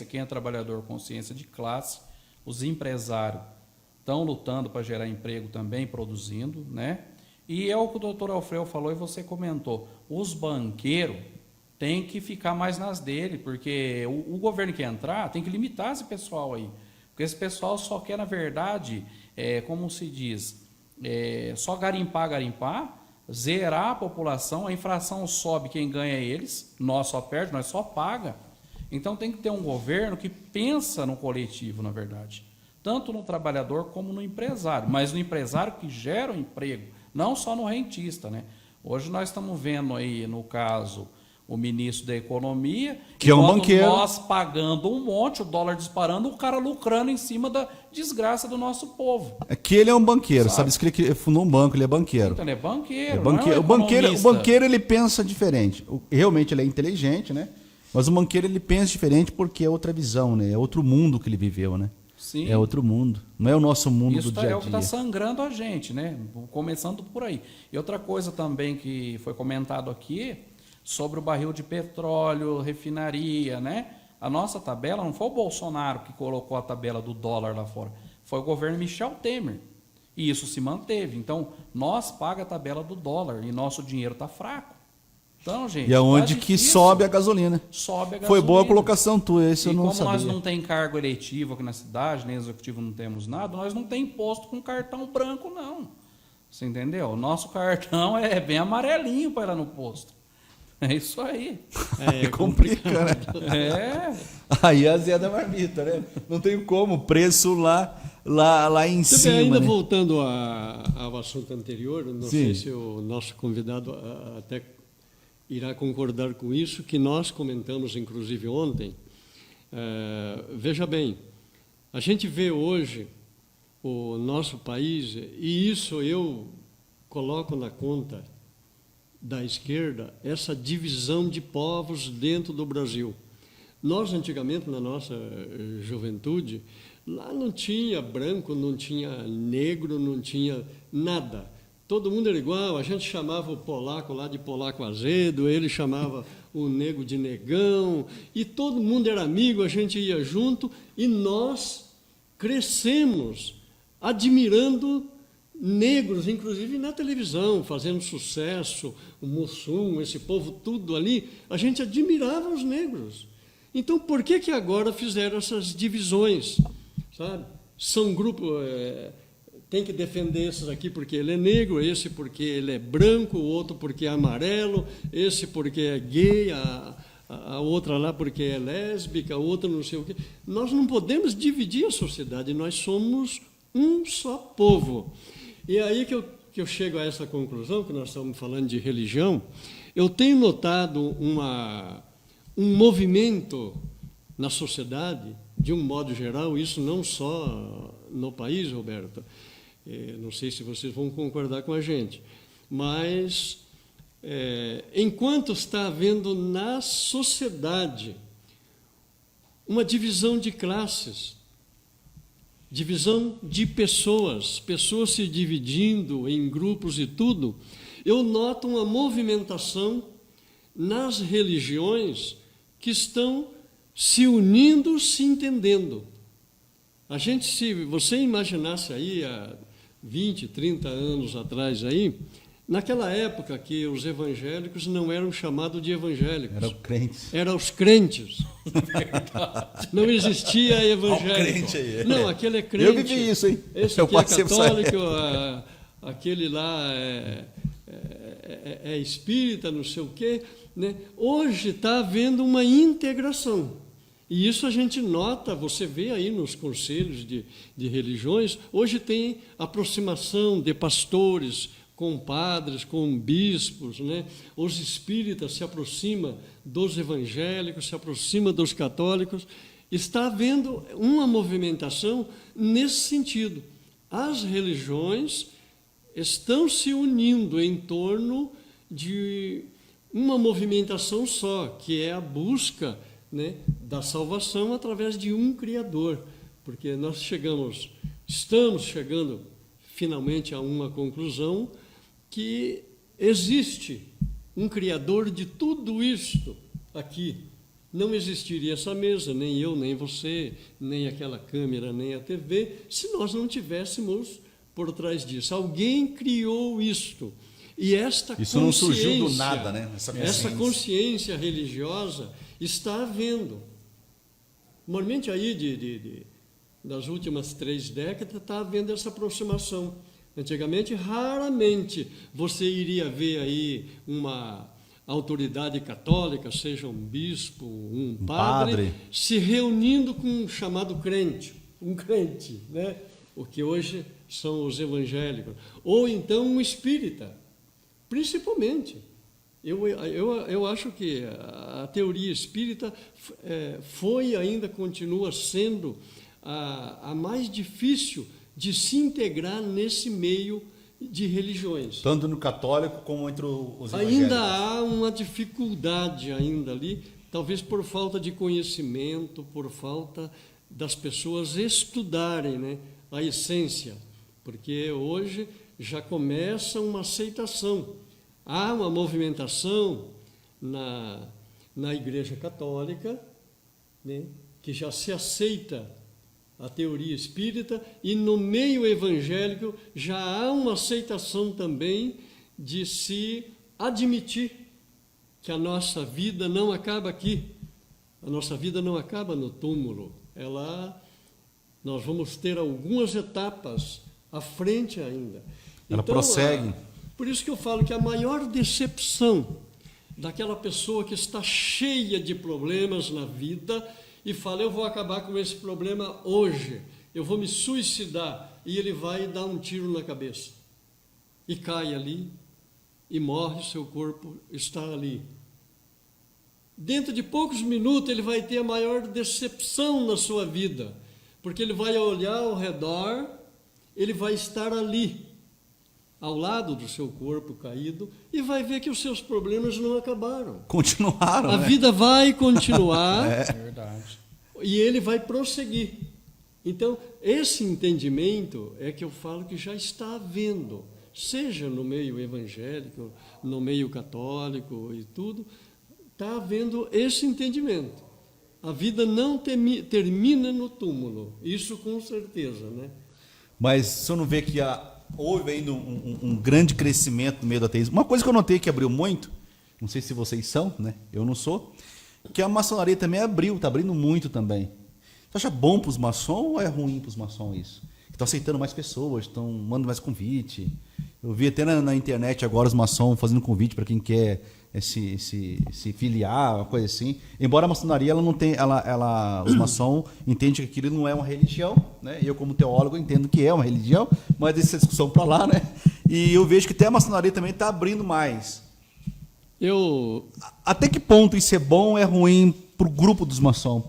S2: quem é trabalhador, consciência de classe, os empresários estão lutando para gerar emprego também, produzindo, né? E é o que o doutor Alfredo falou e você comentou, os banqueiros têm que ficar mais nas dele, porque o governo que entrar tem que limitar esse pessoal aí, porque esse pessoal só quer, na verdade, como se diz, só garimpar, zerar a população, a inflação sobe, quem ganha é eles, nós só perde, nós só paga. Então tem que ter um governo que pensa no coletivo, na verdade, tanto no trabalhador como no empresário, mas no empresário que gera o emprego, não só no rentista, né? Hoje nós estamos vendo aí, no caso, o ministro da Economia,
S3: que é um banqueiro.
S2: Nós pagando um monte, o dólar disparando, o cara lucrando em cima da desgraça do nosso povo.
S3: É que ele é um banqueiro, sabe? Isso que ele fundou um banco, ele é banqueiro.
S2: Então ele é banqueiro.
S3: Não é
S2: um
S3: o banqueiro ele pensa diferente. Realmente ele é inteligente, né? Mas o banqueiro ele pensa diferente porque é outra visão, né? É outro mundo que ele viveu, né?
S2: Sim.
S3: É outro mundo. Não é o nosso mundo
S2: Isso
S3: do dia a dia.
S2: é o que está sangrando a gente, né? Começando por aí. E outra coisa também que foi comentado aqui, sobre o barril de petróleo, refinaria, né? A nossa tabela, não foi o Bolsonaro que colocou a tabela do dólar lá fora, foi o governo Michel Temer. E isso se manteve. Então, nós pagamos a tabela do dólar e nosso dinheiro está fraco. Então, gente,
S3: e aonde
S2: tá
S3: que
S2: difícil.
S3: sobe a gasolina.
S2: Sobe a gasolina.
S3: Foi boa a colocação tua, esse eu não
S2: como
S3: sabia.
S2: nós não tem cargo eletivo aqui na cidade, nem executivo não temos nada, nós não tem imposto com cartão branco, não. Você entendeu? O nosso cartão é bem amarelinho para ir lá no posto. É isso aí.
S3: Complica, né? Aí azeda a marmita, né? Não tem como, o preço lá em cima.
S1: Ainda
S3: né?
S1: voltando ao assunto anterior, não sei se o nosso convidado até irá concordar com isso, que nós comentamos, inclusive, ontem. Veja bem, a gente vê hoje o nosso país, e isso eu coloco na conta da esquerda, essa divisão de povos dentro do Brasil. Nós, antigamente, na nossa juventude, lá não tinha branco, não tinha negro, não tinha nada. Todo mundo era igual, a gente chamava o polaco lá de polaco azedo, ele chamava o nego de negão, e todo mundo era amigo, a gente ia junto, e nós crescemos admirando negros, inclusive na televisão, fazendo sucesso, o Mussum, esse povo tudo ali, a gente admirava os negros. Então, por que agora fizeram essas divisões, sabe? São grupos... tem que defender esses aqui porque ele é negro, esse porque ele é branco, o outro porque é amarelo, esse porque é gay, a outra lá porque é lésbica, a outra não sei o quê. Nós não podemos dividir a sociedade, nós somos um só povo. E aí que eu chego a essa conclusão, que nós estamos falando de religião, eu tenho notado um movimento na sociedade, de um modo geral, isso não só no país, Roberto. Não sei se vocês vão concordar com a gente, mas enquanto está havendo na sociedade uma divisão de classes, divisão de pessoas se dividindo em grupos e tudo, eu noto uma movimentação nas religiões que estão se unindo, se entendendo. Se você imaginasse aí há 20, 30 anos atrás aí, naquela época que os evangélicos não eram chamados de evangélicos.
S3: Eram crentes.
S1: Eram os crentes. Não existia evangélico.
S3: Olha o crente aí.
S1: Não, aquele é crente.
S3: Eu vivi isso, hein?
S1: Esse aqui é católico, aquele lá é espírita, não sei o quê. Né? Hoje está havendo uma integração. E isso a gente nota, você vê aí nos conselhos de religiões, hoje tem aproximação de pastores com padres, com bispos, né? Os espíritas se aproximam dos evangélicos, se aproximam dos católicos. Está havendo uma movimentação nesse sentido. As religiões estão se unindo em torno de uma movimentação só, que é a busca, né, da salvação através de um Criador, porque nós estamos chegando finalmente a uma conclusão que existe um Criador de tudo isto aqui. Não existiria essa mesa, nem eu, nem você, nem aquela câmera, nem a TV, se nós não tivéssemos por trás disso. Alguém criou isto. E
S3: isso não surgiu do nada, né?
S1: Essa consciência religiosa está havendo. Normalmente aí das últimas 3 décadas está havendo essa aproximação. Antigamente, raramente você iria ver aí uma autoridade católica, seja um bispo, um padre, se reunindo com um chamado crente, um crente, né? O que hoje são os evangélicos. Ou então um espírita, principalmente. Eu acho que a teoria espírita foi e ainda continua sendo a mais difícil de se integrar nesse meio de religiões.
S3: Tanto no católico como entre os evangélicos.
S1: Ainda há uma dificuldade ainda ali, talvez por falta de conhecimento, por falta das pessoas estudarem, né, a essência, porque hoje já começa uma aceitação. Há uma movimentação na Igreja Católica, né, que já se aceita a teoria espírita, e no meio evangélico já há uma aceitação também de se admitir que a nossa vida não acaba aqui, a nossa vida não acaba no túmulo, nós vamos ter algumas etapas à frente ainda.
S3: Ela prossegue.
S1: Por isso que eu falo que a maior decepção daquela pessoa que está cheia de problemas na vida e fala, eu vou acabar com esse problema hoje, eu vou me suicidar, e ele vai dar um tiro na cabeça, e cai ali, e morre, seu corpo está ali. Dentro de poucos minutos ele vai ter a maior decepção na sua vida, porque ele vai olhar ao redor, ele vai estar ali, ao lado do seu corpo caído, e vai ver que os seus problemas não acabaram.
S3: Continuaram,
S1: A vida vai continuar.
S2: É verdade.
S1: E ele vai prosseguir. Então, esse entendimento é que eu falo que já está havendo, seja no meio evangélico, no meio católico e tudo, está havendo esse entendimento. A vida não termina no túmulo, isso com certeza, né?
S3: Mas o senhor não vê que houve ainda um grande crescimento no meio do ateísmo? Uma coisa que eu notei que abriu muito, não sei se vocês são, né? Eu não sou, que a maçonaria também está abrindo muito também. Você acha bom para os maçons ou é ruim para os maçons isso? Estão aceitando mais pessoas, estão mandando mais convite. Eu vi até na internet agora os maçons fazendo convite para quem quer se filiar, uma coisa assim. Embora a maçonaria ela não tem, os maçons entendem que aquilo não é uma religião, né? Eu como teólogo entendo que é uma religião, mas deixa essa discussão para lá, né? E eu vejo que até a maçonaria também está abrindo mais.
S1: Eu
S3: Até que ponto isso é bom ou é ruim para o grupo dos maçons?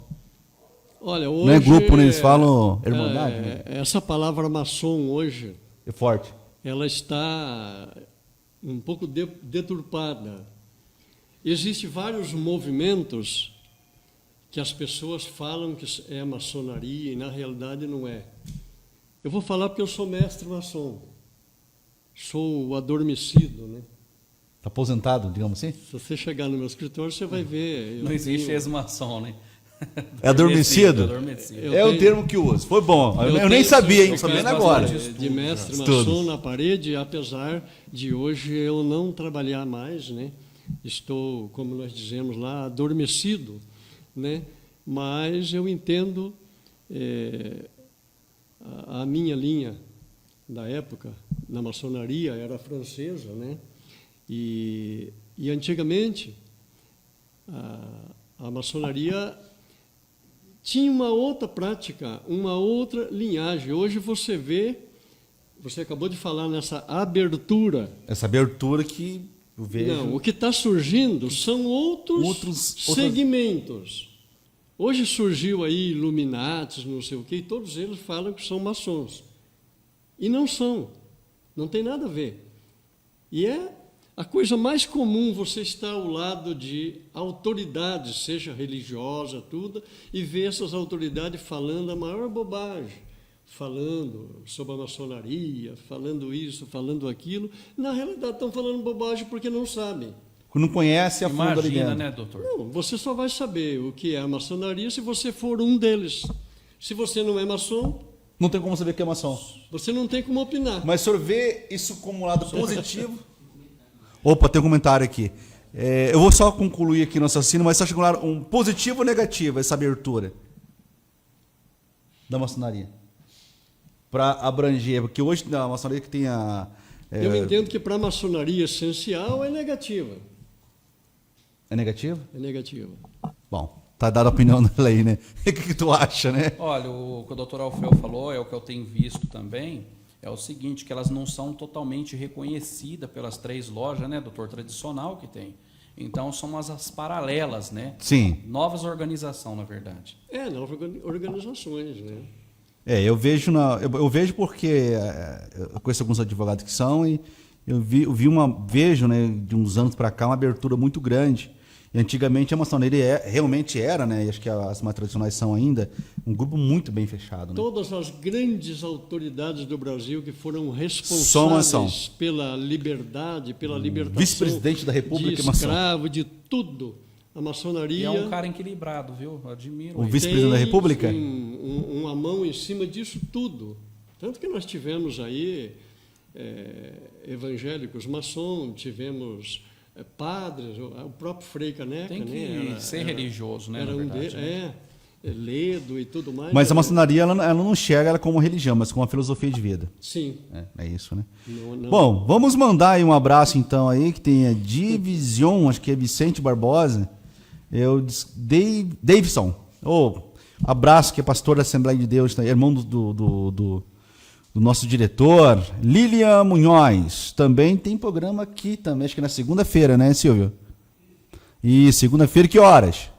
S1: Olha, hoje,
S3: Não é grupo, né? Eles falam irmandade. Né?
S1: Essa palavra maçom hoje,
S3: É forte.
S1: ela está um pouco deturpada. Existem vários movimentos que as pessoas falam que é maçonaria e na realidade não é. Eu vou falar porque eu sou mestre maçom. Sou adormecido, né?
S3: Está aposentado, digamos assim?
S1: Se você chegar no meu escritório, você vai ver.
S2: Não existe ex-maçom, né?
S3: É adormecido?
S2: Adormecido.
S3: É o termo que uso. Foi bom. Eu nem sabia, hein? Estou sabendo agora.
S1: De mestre maçom na parede, apesar de hoje eu não trabalhar mais, né? Estou, como nós dizemos lá, adormecido, né? Mas eu entendo a minha linha da época na maçonaria era francesa, né? E antigamente a maçonaria tinha uma outra prática, uma outra linhagem. Hoje você vê, você acabou de falar nessa abertura.
S3: Essa abertura que eu vejo.
S1: Não, o que está surgindo são outros segmentos. Hoje surgiu aí Illuminatis, não sei o quê, e todos eles falam que são maçons. E não são. Não tem nada a ver. E é a coisa mais comum você estar ao lado de autoridades, seja religiosa, tudo, e ver essas autoridades falando a maior bobagem, falando sobre a maçonaria, falando isso, falando aquilo. Na realidade, estão falando bobagem porque não sabem.
S3: Não conhece a fundo ali
S2: Imagina,
S3: dentro.
S2: né, doutor?
S1: Não, você só vai saber o que é a maçonaria se você for um deles. Se você não é maçom,
S3: Não tem como saber que é maçom.
S1: você não tem como opinar.
S3: Mas o senhor vê isso como um lado positivo? Opa, tem um comentário aqui. Eu vou só concluir aqui no assassino, mas só chegar um positivo ou negativo essa abertura da maçonaria? Para abranger, porque hoje a maçonaria que tem a...
S1: Eu entendo que para a maçonaria essencial é negativa.
S3: É negativo?
S1: É negativa.
S3: Bom, tá dada a opinião dela aí, né? O que tu acha, né?
S2: Olha, o que o doutor Alfeu falou, é o que eu tenho visto também, é o seguinte, que elas não são totalmente reconhecidas pelas 3 lojas, né, doutor, tradicional que tem. Então, são as paralelas, né?
S3: Sim.
S2: Novas organizações, na verdade.
S1: Novas organizações, né?
S3: Eu vejo porque eu conheço alguns advogados que são e vejo, né, de uns anos para cá, uma abertura muito grande. E antigamente a maçonaria realmente era, né, e acho que as mais tradicionais são ainda, um grupo muito bem fechado. Né?
S1: Todas as grandes autoridades do Brasil que foram responsáveis pela liberdade, pela libertação
S3: vice-presidente da República
S1: de escravo, de tudo. A maçonaria...
S2: E é um cara equilibrado, viu? Eu admiro.
S3: O vice-presidente da República?
S1: Uma mão em cima disso tudo. Tanto que nós tivemos aí evangélicos maçom, tivemos padres, o próprio Frei Caneca.
S2: Tem que ser religioso, né?
S1: Era
S2: na verdade,
S1: Ledo e tudo mais.
S3: Mas a maçonaria ela não enxerga ela como religião, mas como uma filosofia de vida.
S1: Sim.
S3: É isso, né?
S1: Não.
S3: Bom, vamos mandar aí um abraço então aí, que tem a Division, acho que é Vicente Barbosa, Davidson. Abraço, que é pastor da Assembleia de Deus, irmão do nosso diretor, Lilian Munhoz. Também tem programa aqui também, acho que na segunda-feira, né, Silvio? E segunda-feira, que horas?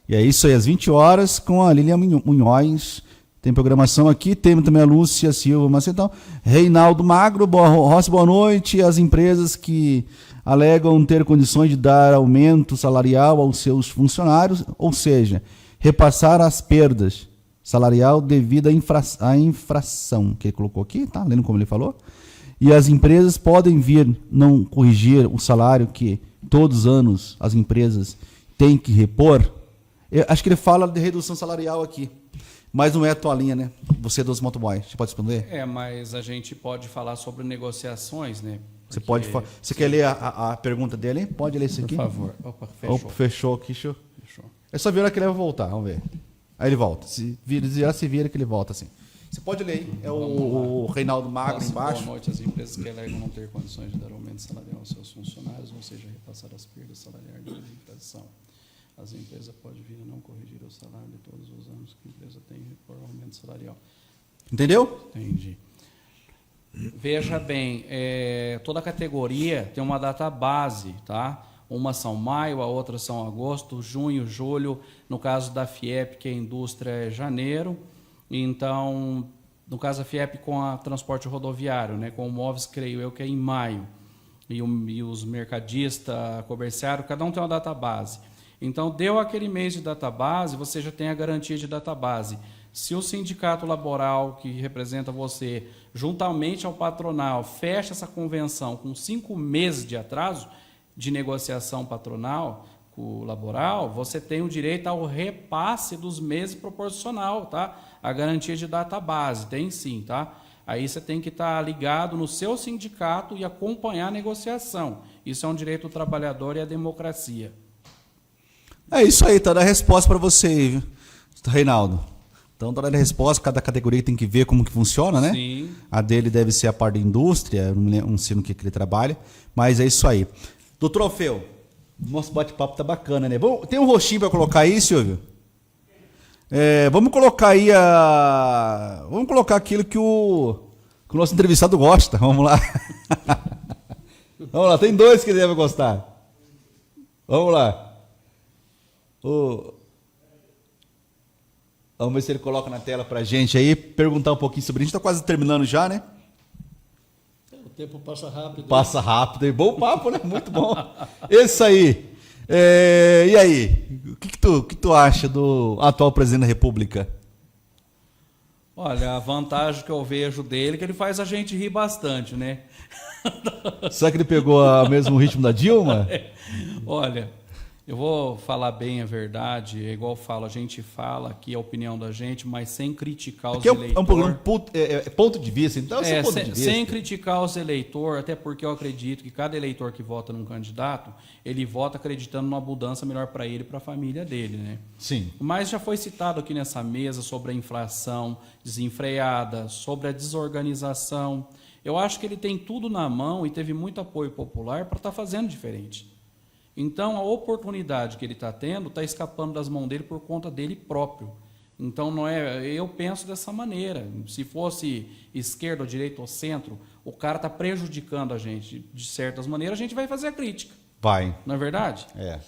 S3: E é isso aí, às 20 horas, com a Lilian Munhoz. Tem programação aqui, tem também a Lúcia Silva Macetão. Reinaldo Magro, Rossi, boa noite. As empresas que alegam ter condições de dar aumento salarial aos seus funcionários, ou seja, repassar as perdas salarial devido à infração que ele colocou aqui, tá? Lendo como ele falou. E as empresas podem vir não corrigir o salário que todos os anos as empresas têm que repor. Eu acho que ele fala de redução salarial aqui, mas não é a tua linha, né? Você dos motoboys, você pode responder?
S2: mas a gente pode falar sobre negociações, né?
S3: Você pode. Você quer ler a pergunta dele? Pode ler isso aqui?
S2: Por favor. Opa, fechou.
S3: Opa, fechou aqui, show.
S2: Fechou.
S3: É só ver a hora que ele vai voltar, vamos ver. Aí ele volta. Se vira que ele volta assim. Você pode ler aí. É o Reinaldo Magro embaixo.
S2: Boa noite. As empresas que alegam não ter condições de dar aumento salarial aos seus funcionários, ou seja, repassar as perdas salariais de inflação. As empresas podem vir a não corrigir o salário de todos os anos que a empresa tem por aumento salarial.
S3: Entendeu?
S2: Entendi. Veja bem, toda categoria tem uma data base, tá? Umas são maio, a outra são agosto, junho, julho. No caso da FIEP, que é indústria, é janeiro. Então, no caso da FIEP com a transporte rodoviário, né, com o MOVES, creio eu que é em maio. E os mercadistas, comerciário, cada um tem uma database. Então, deu aquele mês de database, você já tem a garantia de database. Se o sindicato laboral que representa você, juntamente ao patronal, fecha essa convenção com 5 meses de atraso de negociação patronal, laboral, você tem o direito ao repasse dos meses proporcional, tá? A garantia de database, tem sim, tá? Aí você tem que estar ligado no seu sindicato e acompanhar a negociação. Isso é um direito do trabalhador e a democracia.
S3: É isso aí, tá dando a resposta para você, viu, Reinaldo? Então, tá dando a resposta, cada categoria tem que ver como que funciona, né?
S2: Sim.
S3: A dele deve ser a parte da indústria, não sei no que ele trabalha, mas é isso aí. Doutor Alfeu, nosso bate-papo tá bacana, né? Bom, tem um rostinho para colocar aí, Silvio? Vamos colocar aí vamos colocar aquilo que o nosso entrevistado gosta. Vamos lá. Vamos lá, tem 2 que ele deve gostar. Vamos lá. Vamos ver se ele coloca na tela pra gente aí, perguntar um pouquinho sobre a gente. Tá quase terminando já, né?
S1: O tempo passa rápido.
S3: Passa rápido. E bom papo, né? Muito bom. Isso aí. E aí? O que tu acha do atual presidente da República?
S2: Olha, a vantagem que eu vejo dele é que ele faz a gente rir bastante, né?
S3: Será que ele pegou o mesmo ritmo da Dilma?
S2: Olha, eu vou falar bem a verdade, é igual eu falo, a gente fala aqui a opinião da gente, mas sem criticar os eleitores.
S3: É um programa ponto de vista, então é ponto de vista.
S2: Sem criticar os eleitores, até porque eu acredito que cada eleitor que vota num candidato, ele vota acreditando numa mudança melhor para ele e para a família dele, né?
S3: Sim.
S2: Mas já foi citado aqui nessa mesa sobre a inflação desenfreada, sobre a desorganização. Eu acho que ele tem tudo na mão e teve muito apoio popular para estar fazendo diferente. Então, a oportunidade que ele está tendo está escapando das mãos dele por conta dele próprio. Então, não é. Eu penso dessa maneira. Se fosse esquerda ou direita ou centro, o cara está prejudicando a gente de certas maneiras, a gente vai fazer a crítica.
S3: Vai.
S2: Não é verdade?
S3: É.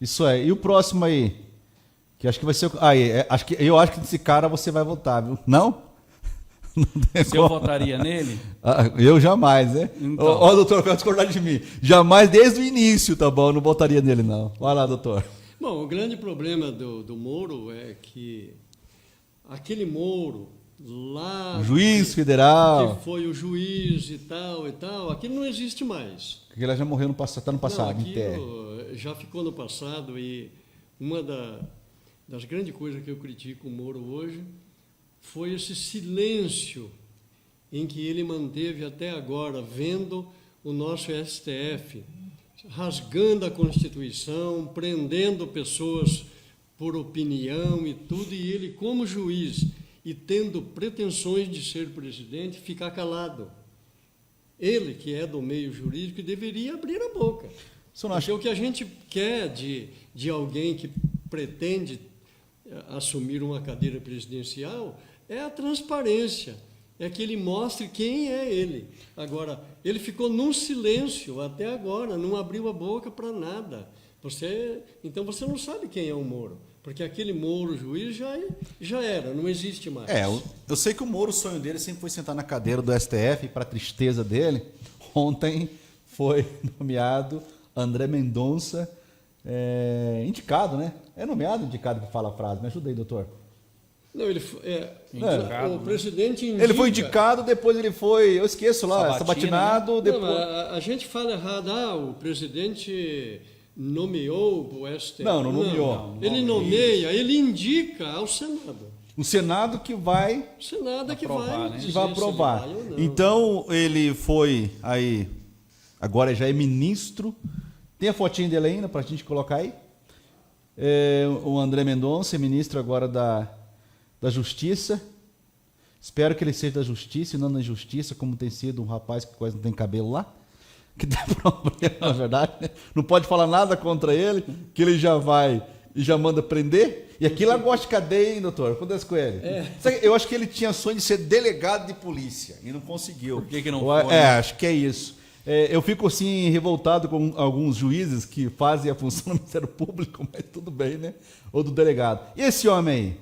S3: Isso aí. E o próximo aí? Que acho que vai ser. Eu acho que desse cara você vai votar, viu? Não?
S2: Se eu votaria nele?
S3: Eu jamais, né?
S2: Então.
S3: Ó, doutor, vai discordar de mim. Jamais desde o início, tá bom? Eu não votaria nele, não. Vai lá, doutor.
S1: Bom, o grande problema do Moro é que aquele Moro lá...
S3: Juiz federal.
S1: Que foi o juiz e tal, aquilo não existe mais.
S3: Porque ele já morreu no passado, está no passado,
S1: não,
S3: em terra.
S1: Já ficou no passado e uma das grandes coisas que eu critico o Moro hoje foi esse silêncio em que ele manteve até agora, vendo o nosso STF rasgando a Constituição, prendendo pessoas por opinião e tudo, e ele, como juiz, e tendo pretensões de ser presidente, ficar calado. Ele, que é do meio jurídico, deveria abrir a boca. Porque o que a gente quer de alguém que pretende assumir uma cadeira presidencial é a transparência, é que ele mostre quem é ele. Agora, ele ficou num silêncio até agora, não abriu a boca para nada. Então você não sabe quem é o Moro, porque aquele Moro juiz já era, não existe mais.
S3: Eu sei que o Moro, o sonho dele sempre foi sentar na cadeira do STF, e para a tristeza dele, ontem foi nomeado André Mendonça, indicado, né? É nomeado indicado que fala a frase, me ajuda aí, doutor.
S1: Não, o presidente indica...
S3: Ele foi indicado, depois ele foi, eu esqueço lá, sabatinado.
S1: Né?
S3: Depois...
S1: Não, a gente fala errado, o presidente nomeou o STF.
S3: Não nomeou.
S1: Não. Ele nomeia, ele indica ao Senado.
S3: O Senado que vai...
S1: O Senado que
S2: aprovar,
S1: vai,
S2: né?
S1: dizer
S3: Que vai aprovar.
S1: Se ele vai ou não.
S3: Então, ele foi aí, agora já é ministro. Tem a fotinha dele ainda para a gente colocar aí? O André Mendonça, ministro agora da Justiça. Espero que ele seja da Justiça e não da Injustiça, como tem sido um rapaz que quase não tem cabelo lá. Que dá problema, na verdade. Né? Não pode falar nada contra ele, que ele já vai e já manda prender. E aqui lá gosta de cadeia, hein, doutor? Acontece com ele. Eu acho que ele tinha sonho de ser delegado de polícia e não conseguiu.
S2: Por que não foi?
S3: Acho que é isso. Eu fico assim revoltado com alguns juízes que fazem a função do Ministério Público, mas tudo bem, né? Ou do delegado. E esse homem aí?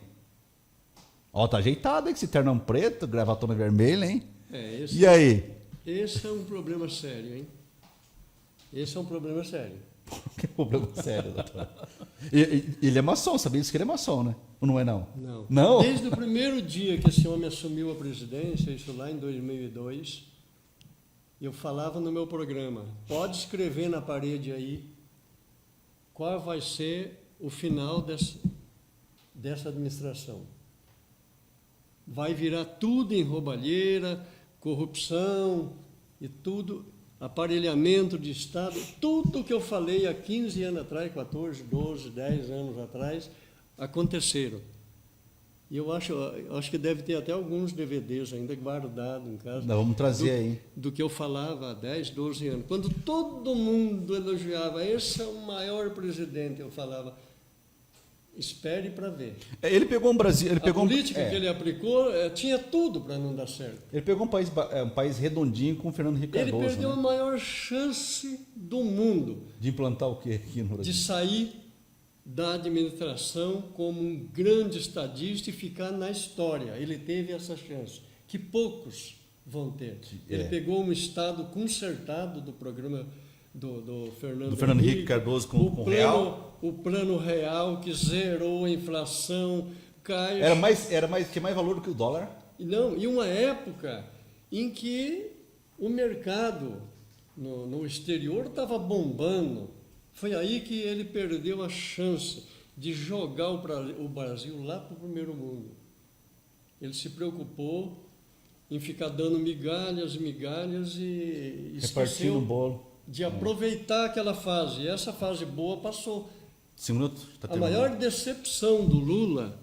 S3: Ó, tá ajeitado, hein? Esse ternão preto, gravatona vermelha, hein? E aí?
S1: Esse é um problema sério, hein? Esse é um problema sério.
S3: Que problema sério, doutor? Ele é maçom, sabia disso que ele é maçom, né? Ou não é não?
S1: Não.
S3: Não?
S1: Desde o primeiro dia que esse homem assumiu a presidência, isso lá em 2002, eu falava no meu programa, pode escrever na parede aí qual vai ser o final dessa administração. Vai virar tudo em roubalheira, corrupção e tudo, aparelhamento de Estado, tudo que eu falei há 15 anos atrás, 14, 12, 10 anos atrás, aconteceram. E eu acho que deve ter até alguns DVDs ainda guardados em casa.
S3: Nós vamos trazer aí.
S1: Do que eu falava há 10, 12 anos. Quando todo mundo elogiava, esse é o maior presidente, eu falava, espere para ver.
S3: Ele pegou um Brasil...
S1: A política que ele aplicou tinha tudo para não dar certo.
S3: Ele pegou um país redondinho com o Fernando Henrique
S1: Ele
S3: Cardoso.
S1: perdeu
S3: né?
S1: a maior chance do mundo
S3: De implantar o quê aqui no Brasil?
S1: de sair da administração como um grande estadista e ficar na história. Ele teve essa chance, que poucos vão ter. Ele pegou um Estado consertado do programa do Fernando
S3: Henrique Cardoso com o Real.
S1: O plano real que zerou a inflação, caixa.
S3: Era mais valor do que o dólar?
S1: Não, e uma época em que o mercado no exterior estava bombando. Foi aí que ele perdeu a chance de jogar o Brasil lá para o primeiro mundo. Ele se preocupou em ficar dando migalhas e
S3: Repartindo o bolo.
S1: De aproveitar aquela fase. E essa fase boa passou.
S3: 5 minutos? Tá
S1: A maior decepção do Lula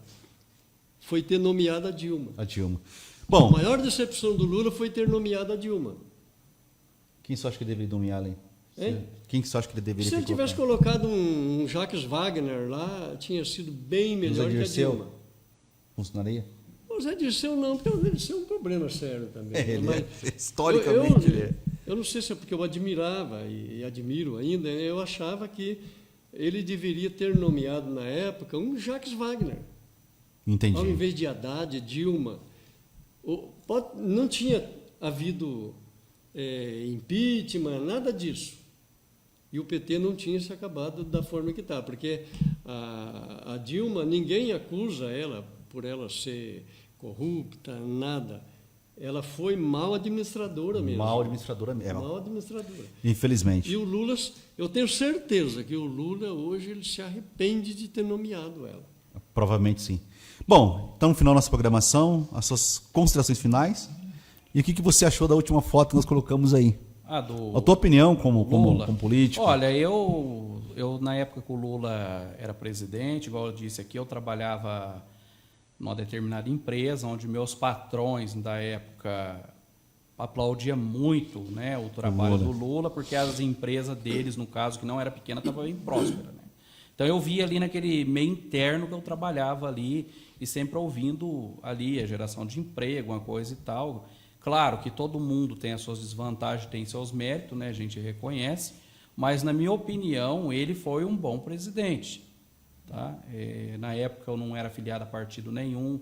S1: foi ter nomeado a Dilma.
S3: A Dilma.
S1: A
S3: Bom,
S1: maior decepção do Lula foi ter nomeado a Dilma.
S3: quem você acha que deveria nomear ali?
S1: Hein?
S3: Quem que você acha que ele deveria
S1: Se ele tivesse colocado um Jacques Wagner lá, tinha sido bem melhor que a Dilma.
S3: Funcionaria?
S1: O Zé Dirceu não, porque o Zé Dirceu é um problema sério também.
S3: Historicamente, ele é.
S1: Eu não sei se é porque eu admirava e admiro ainda, eu achava que ele deveria ter nomeado na época um Jacques Wagner.
S3: Entendi.
S1: Ao invés de Haddad, Dilma. Não tinha havido impeachment, nada disso. E o PT não tinha se acabado da forma que está, porque a Dilma, ninguém acusa ela por ela ser corrupta, nada. Ela foi mal administradora mesmo.
S3: Mal administradora mesmo.
S1: Mal administradora.
S3: Infelizmente.
S1: E o Lula, eu tenho certeza que o Lula hoje ele se arrepende de ter nomeado ela.
S3: Provavelmente sim. Bom, então no final da nossa programação, as suas considerações finais. E o que você achou da última foto que nós colocamos aí? A tua opinião como político?
S2: Olha, eu na época que o Lula era presidente, igual eu disse aqui, eu trabalhava numa determinada empresa, onde meus patrões da época aplaudiam muito, né, o trabalho do Lula, porque as empresas deles, no caso, que não era pequena, estavam bem prósperas. Né? Então eu via ali naquele meio interno que eu trabalhava ali e sempre ouvindo ali a geração de emprego, uma coisa e tal. Claro que todo mundo tem as suas desvantagens, tem seus méritos, né, a gente reconhece, mas, na minha opinião, ele foi um bom presidente. Tá? Na época eu não era afiliado a partido nenhum,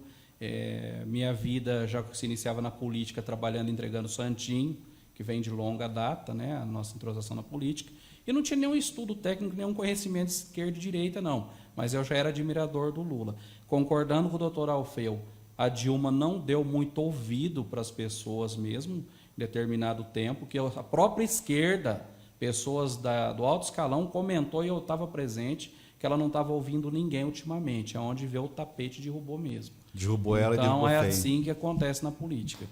S2: minha vida já se iniciava na política trabalhando, entregando santinho, que vem de longa data, né, a nossa entrosação na política, e não tinha nenhum estudo técnico, nenhum conhecimento de esquerda e direita, não, mas eu já era admirador do Lula. Concordando com o doutor Alfeu, a Dilma não deu muito ouvido para as pessoas mesmo, em determinado tempo, que a própria esquerda, pessoas do alto escalão, comentou, e eu estava presente, que ela não estava ouvindo ninguém ultimamente, aonde veio o tapete derrubou mesmo.
S3: Derrubou ela e derrubou
S2: Então é
S3: feio.
S2: assim que acontece na política.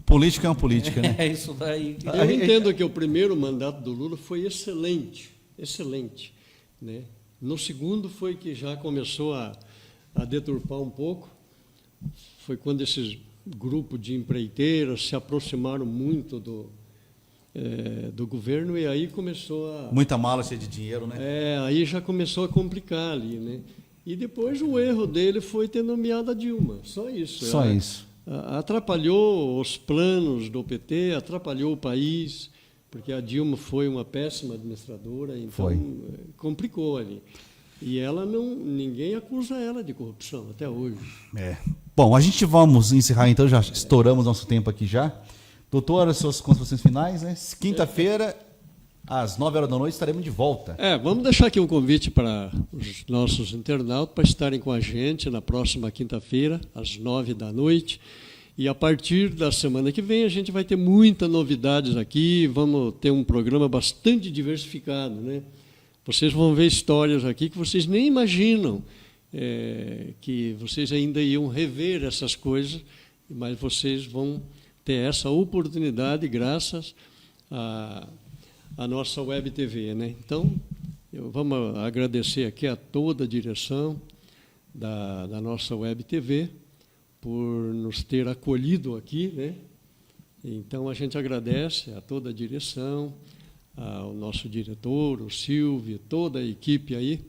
S3: Política é uma política, né?
S2: É isso daí.
S1: Eu entendo que o primeiro mandato do Lula foi excelente, excelente. Né? No segundo foi que já começou a deturpar um pouco, foi quando esses grupos de empreiteiras se aproximaram muito do governo, e aí começou a...
S3: Muita mala cheia de dinheiro, né?
S1: Aí já começou a complicar ali, né? E depois o erro dele foi ter nomeado a Dilma, só isso.
S3: Só isso.
S1: Atrapalhou os planos do PT, atrapalhou o país, porque a Dilma foi uma péssima administradora, então complicou ali. E ela ninguém acusa ela de corrupção até hoje.
S3: Bom, a gente vamos encerrar então, já estouramos nosso tempo aqui já. Doutora, suas considerações finais, né? Quinta-feira, às 9h estaremos de volta.
S1: Vamos deixar aqui um convite para os nossos internautas para estarem com a gente na próxima quinta-feira, às 9h. E a partir da semana que vem a gente vai ter muitas novidades aqui, vamos ter um programa bastante diversificado, né? Vocês vão ver histórias aqui que vocês nem imaginam, que vocês ainda iam rever essas coisas, mas vocês vão ter essa oportunidade graças à nossa Web TV, né? Então, vamos agradecer aqui a toda a direção da nossa Web TV por nos ter acolhido aqui, né? Então, a gente agradece a toda a direção, ao nosso diretor, o Silvio, toda a equipe aí,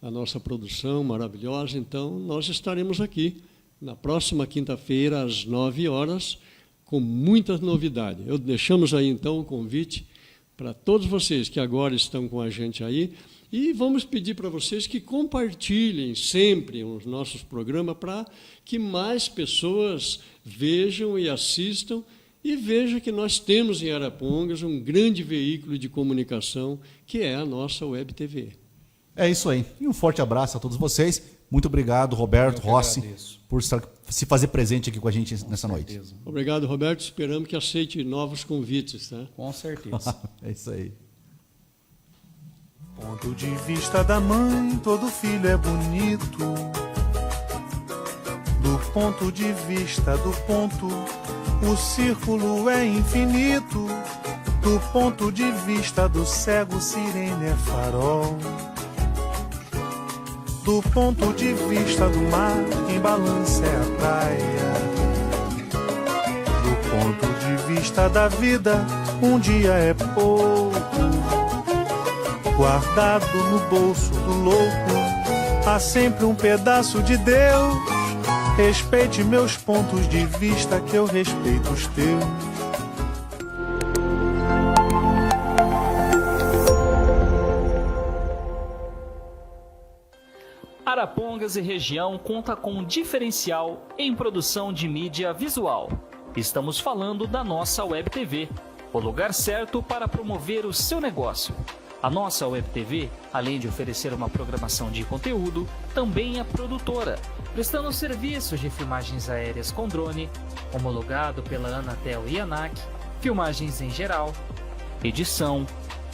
S1: a nossa produção maravilhosa. Então, nós estaremos aqui na próxima quinta-feira, às 9h, com muitas novidades. Deixamos aí, então, o convite para todos vocês que agora estão com a gente aí, e vamos pedir para vocês que compartilhem sempre os nossos programas para que mais pessoas vejam e assistam e vejam que nós temos em Arapongas um grande veículo de comunicação que é a nossa Web TV.
S3: É isso aí. E um forte abraço a todos vocês. Muito obrigado, Roberto Rossi, por se fazer presente aqui com a gente nessa noite.
S1: Obrigado, Roberto. Esperamos que aceite novos convites. Tá?
S2: Com certeza.
S3: É isso aí.
S4: Ponto de vista da mãe, todo filho é bonito. Do ponto de vista do ponto, o círculo é infinito. Do ponto de vista do cego, sirene é farol. Do ponto de vista do mar, quem balança é a praia. Do ponto de vista da vida, um dia é pouco. Guardado no bolso do louco, há sempre um pedaço de Deus. Respeite meus pontos de vista, que eu respeito os teus.
S5: Arapongas e região conta com um diferencial em produção de mídia visual. Estamos falando da nossa Web TV, o lugar certo para promover o seu negócio. A nossa Web TV, além de oferecer uma programação de conteúdo, também é produtora, prestando serviços de filmagens aéreas com drone, homologado pela Anatel e ANAC, filmagens em geral, edição,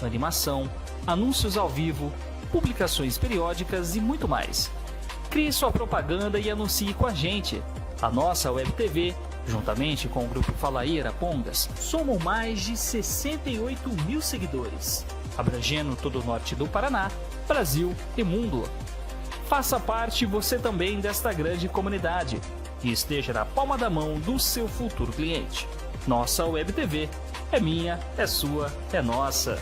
S5: animação, anúncios ao vivo, publicações periódicas e muito mais. Crie sua propaganda e anuncie com a gente. A nossa Web TV, juntamente com o Grupo Fala Aí Arapongas, somam mais de 68 mil seguidores, abrangendo todo o norte do Paraná, Brasil e mundo. Faça parte você também desta grande comunidade e esteja na palma da mão do seu futuro cliente. Nossa Web TV é minha, é sua, é nossa.